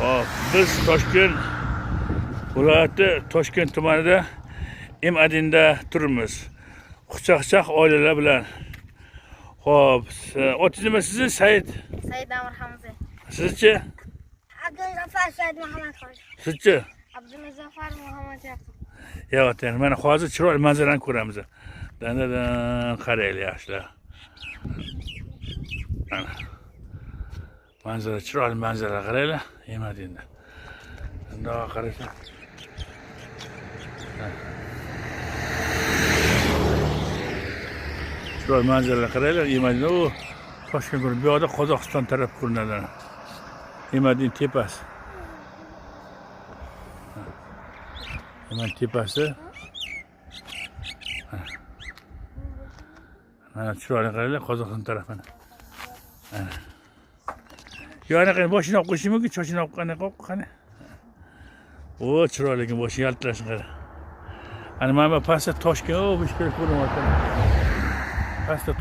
Hop, biz Toshkent viloyati Toshkent tumanida M1da turibmiz. Quchoqchaq oilalar bilan. Hop, otingiz nima sizni? Said Amir Hamza. Sizchi? Abduzafar Said Muhammad Xon. Sizchi? Abduzafar Muhammad Yaqub. Yo'q, mana hozir chiroyli manzarani ko'ramiz. Dandadan qaraylik yoshlar. Manzara, chiroyli manzara qaraylar. M1da. Bundoq qarasa. Chiroyli manzara qaraylar. M1da u Toshkent ko'rinadi. Bu yoqda Qozog'iston taraf ko'rinadi. M1 tepasi. Hemen tepasi. Mana chiroyli qaraylar Qozog'iston tarafini. Yo'q, boshini olib qo'yishim mumkin, chochini olib qani. O, chiroyli boshi yaltirashni qara. Ana mana pastda Toshkent, bu ishga ko'rinyapti. Pastda